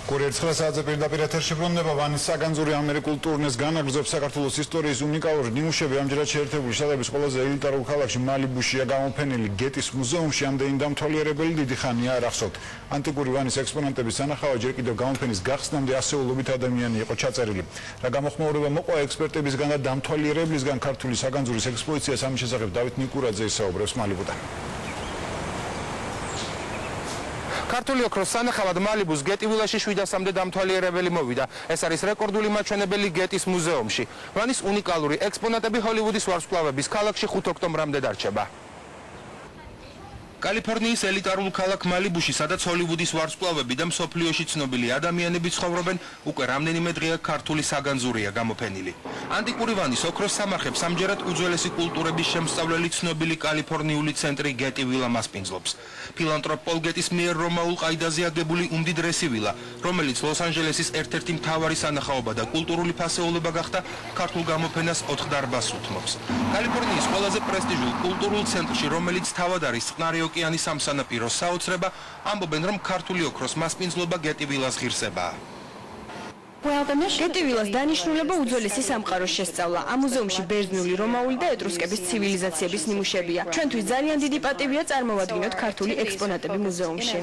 Კურიერცხლა საათზე პირდაპირ ეთერში ბრუნდება ვანის საგანძური ამერიკულ ტურნეს განაგრძობს საქართველოს ისტორიის უნიკალური ნიმუშები ამჯერად შეერთებული შტატების ყველაზე ელიტარულ ქალაქში მალიბუშია გამოფენილი გეტის მუზეუმში ამდენი დამთვალიერებელი დიდი ხანია არ ახსოვთ. ანტიკური ვანის ექსპონატების სანახავად ჯერ კიდევ გამოფენის გახსნამდე ასეულობით ადამიანი იყო ჩაწერილი. რა გამოხმაურება მოყვა ექსპერტებისგან და დამთვალიერებლისგან ქართული საგანძურის ექსპოზიციას ამის შესახებ დავით ნიკურაძე ისაუბრებს მალიბუდან. ქართული ოქროს სანახავად მალიბუს გეტი ვილაში 700-მდე დამთვალიერებელი მოვიდა. ეს არის რეკორდული მაჩვენებელი გეტის მუზეუმში. ვანის უნიკალური ექსპონატები ჰოლივუდის ვარსკვლავების ქალაქში 5 ოქტომბრამდე დარჩება. კალიფორნიის ელიტარულ ქალაქ მალიბუში, სადაც ჰოლივუდის ვარსკვლავები და მსოფლიოში ცნობილი ადამიანები ცხოვრობენ, უკვე რამდენიმე დღეა ქართული საგანძურია გამოფენილი. ანტიკური ვანის ოქროს სამარხებს ამჯერად უძველესი კულტურების შემსწავლელი ცნობილი კალიფორნიული ცენტრი გეტი ვილა მასპინძლობს. ფილანტროპ პოლ გეტის მიერ რომაულ ყაიდაზე აგებული უმდიდრესი ვილა, რომელიც ლოს-ანჯელესის ერთ-ერთი მთავარი სანახაობა და კულტურული ფასეულობა გახდა, ქართულ გამოფენას 4 დარბაზს უთმობს. კალიფორნიის ყველაზე პრესტიჟულ კულტურულ ცენტრში, რომელიც თავად არის წყნარი ოკეანის სამსანაპიროს საოცრება, ამბობენ, რომ ქართული ოქროს მასპინძლობა გეტი ვილას ღირსებაა. გეტი ვილას დანიშნულება უძველესი სამყაროს შესწავლა. ამ მუზეუმში ბერძნული, რომაული და ეტრუსკების ცივილიზაციების ნიმუშებია. ჩვენთვის ძალიან დიდი პატივია წარმოვადგინოთ ქართული ექსპონატები მუზეუმში.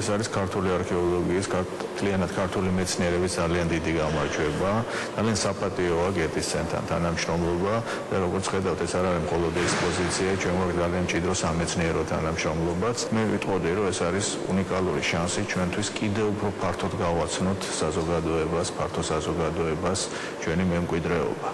ეს არის ქართული არქეოლოგიის, მთლიანად ქართული მეცნიერების ძალიან დიდი გამარჯვება. ძალიან საპატიოა გეტის ცენტრთან თანამშრომლობა და როგორც ხედავთ, ეს არ არის მხოლოდ ექსპოზიცია, ჩვენ გვაქვს ძალიან მჭიდრო სამეცნიერო თანამშრომლობაც. მე ვიტყოდი, რომ ეს არის უნიკალური შანსი ჩვენთვის კიდევ უფრო ფართოდ გავაცნოთ საზოგადოებას, ფართო საზოგადოებას ჩვენი მემკვიდრეობა.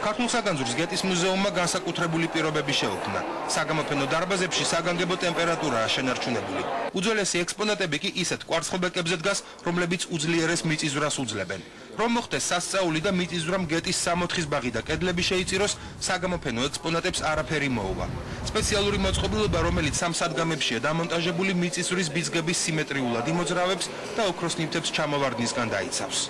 ქართულ საგანძურის გეტის მუზეუმმა განსაკუთრებული პირობები შეუქმნა. საგამოფენო დარბაზებში საგანგებო ტემპერატურაა შენარჩუნებული. უძველესი ექსპონატები კი ისეთ კვარცხლბეკებზე დგას, რომლებიც უძლიერეს მიწისძვრას უძლებენ. რომ მოხდეს სასწაული და მიწისძვრამ გეტის 64 ბაღი და კედლები შეიწიროს, საგამოფენო ექსპონატებს არაფერი მოუვა. სპეციალური მოწყობილობა, რომელიც სამ სადგამებშია დამონტაჟებული, მიწისძვრის ბიძგების სიმეტრიულად იმოძრავებს და ოქროს ნივთებს ჩამოვარდნისგან დაიცავს.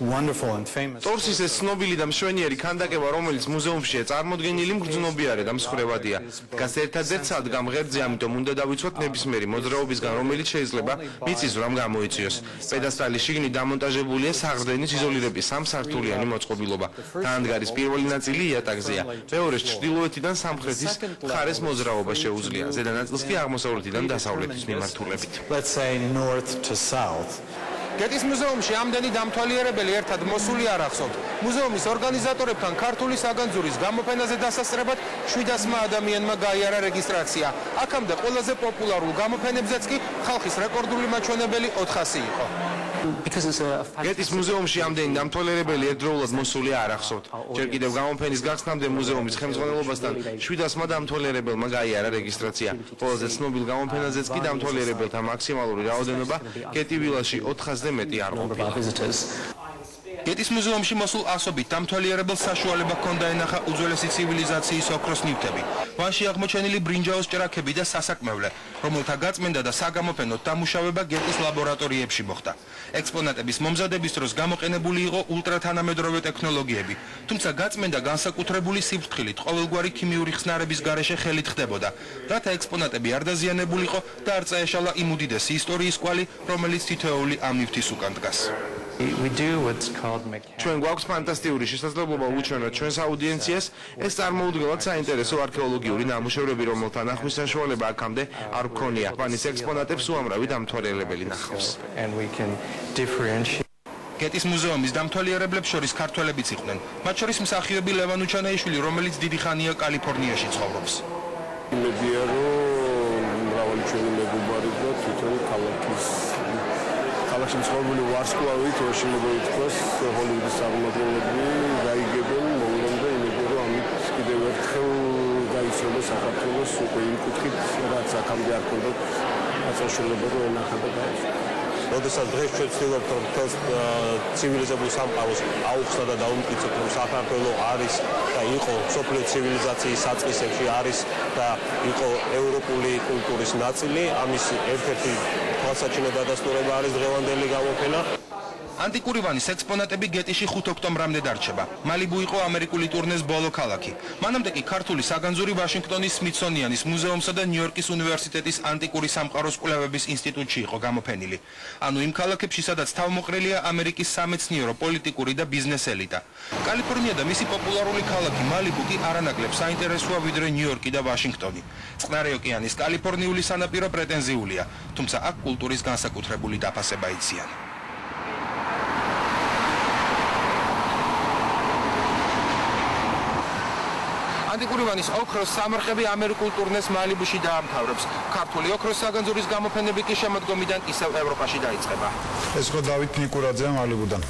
ტორსის ეს ცნობილი და მშვენიერი ქანდაკება, რომელიც მუზეუმშია წარმოდგენილი, მგრძნობიარე და მსხვერპლია. დგას ერთადერთ სადგამ ღერძზე, ამიტომ უნდა დავიცვათ ნებისმიერი მოძრაობისგან, რომელიც შეიძლება მიწისძვრამ გამოიწვიოს. პედესტალის შიგნით დამონტაჟებულია საყრდენის იზოლირების 3 სართულიანი მოწყობილობა. დაანგარის პირველი ნაწილი იატაკზეა, მეორეს ჩრდილოეთიდან სამხრეთის მხარეს მოძრაობა შეუძლია, ზედა ნაწილს კი აღმოსავლეთიდან დასავლეთის მიმართულებით. გეტის მუზეუმში ამდენი დამთვალიერებელი ერთად მოსული არ ახსოვთ. მუზეუმის ორგანიზატორებთან ქართული საგანძურის გამოფენაზე დასასწრებად 700-მა ადამიანმა გაიარა რეგისტრაცია. აქამდე ყველაზე პოპულარულ გამოფენებზეც კი ხალხის რეკორდული მაჩვენებელი 400 იყო. გეტის მუზეუმში ამდენი დამთვალიერებელი ერთდროულად მოსული არ ახსოვთ. ჯერ კიდევ გამოფენის გახსნამდე მუზეუმის ხელმძღვანელობასთან 700-მა დამთვალიერებელმა გაიარა რეგისტრაცია. ყველაზე ცნობილ გამოფენაზეც კი დამთვალიერებელთა მაქსიმალური რაოდენობა გეტი ვილაში 400-ზე მეტი არ ყოფილა. გეტის მუზეუმში მოსულ ასობით დამთვალიერებელს საშუალება ჰქონდა ენახა უძველესი ცივილიზაციის ოქროს ნივთები, ვანში აღმოჩენილი ბრინჯაოს ჭრაქები და სასაკმევლე, რომელთა გაწმენდა და საგამოფენოდ დამუშავება გეტის ლაბორატორიებში მოხდა. ექსპონატების მომზადების დროს გამოყენებული იყო ულტრათანამედროვე ტექნოლოგიები, თუმცა გაწმენდა განსაკუთრებული სიფრთხილით ყოველგვარი ქიმიური ხსნარების გარეშე ხელით ხდებოდა, რათა ექსპონატები არ დაზიანებულიყო და არ წაეშალა იმ უდიდესი ისტორიის კვალი, რომელიც თითოეული ამ ნივთის უკან დგას. ჩვენ გვაქვს ფანტასტიკური შესაძლებლობა უჩვენოთ ჩვენს აუდიენციას ეს წარმოუდგენლად საინტერესო არქეოლოგიური ნამუშევრები, რომელთა ნახვის საშუალება აქამდე არ გქონია. ვანის ექსპონატებს უამრავი დამთვალიერებელი ნახავს. გეტის მუზეუმის დამთვალიერებლებს შორის ქართველებიც იყვნენ, მათ შორის მსახიობი ლევან უჩანაიშვილი, რომელიც დიდი ხანია კალიფორნიაში ცხოვრობს. იმედია, რომ მრავალი ჩვენი მეგობარი და თვითონ ქალაქში მცხოვრები ვარსკვლავით, შეიძლება ითქვას, ჰოლივუდის წარმომადგენლები გაიგებენ მოვლენ და იმედია, რომ ამით კიდევ ერთხელ გაიცნობა საქართველოს უკვე იმ კუთხით, რაც აქამდე არ ქონდათ საშუალება, რომ ენახა და გაიცნო. როდესაც დღეს ჩვენ ვცდილობთ, რომ თელს ცივილიზებულ სამყაროს აუხსნა და დაუმტკიცოთ, რომ საქართველო არის და იყო სოფლიო ცივილიზაციის საწყისებში არის და იყო ევროპული კულტურის ნაწილი, ამის ერთ-ერთი თვალსაჩინო დადასტურება არის დღევანდელი გამოფენა. ანტიკური ვანის ექსპონატები გეტიში 5 ოქტომბრამდე დარჩება. მალიბუ იყო ამერიკული ტურნეს ბოლო ქალაქი. მანამდე კი ქართული საგანძური ვაშინგტონის სმითსონიანის მუზეუმსა და ნიუ-იორკის უნივერსიტეტის ანტიკური სამყაროს კვლევების ინსტიტუტში იყო გამოფენილი. ანუ იმ ქალაქებში, სადაც თავმოყრილია ამერიკის სამეცნიერო, პოლიტიკური და ბიზნეს ელიტა. კალიფორნია და მისი პოპულარული ქალაქი მალიბუ კი არანაკლებ საინტერესოა ვიდრე ნიუ-იორკი და ვაშინგტონი. წყნარი ოკეანის კალიფორნიული სანაპირო პრეტენზიულია, თუმცა აქ კულტურის განსაკუთრებული დაფასება იციან. ანტიკური ვანის ოქროს სამარხები ამერიკულ ტურნეს მალიბუში დაამთავრებს. ქართული ოქროს საგანძურის გამოფენები კი შემოდგომიდან ისევ ევროპაში დაიწყება. ეს იყო დავით ნიკურაძე მალიბუდან.